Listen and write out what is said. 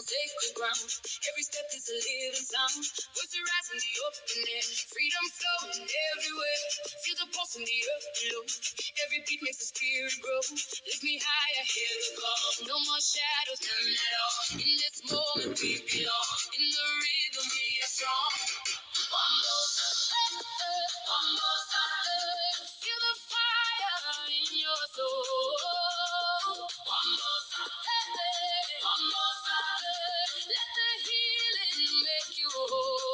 sacred ground. Every step is a living sound. Voices rise in the open air. Freedom flowing everywhere. Feel the pulse in the earth below. Every beat makes the spirit grow. Lift me higher, hear the call. No more shadows, none at all. In this moment we belong. In the rhythm we are strong. One more time, one more time. Feel the fire in your soul. One more time, one more time. Let the healing make you whole.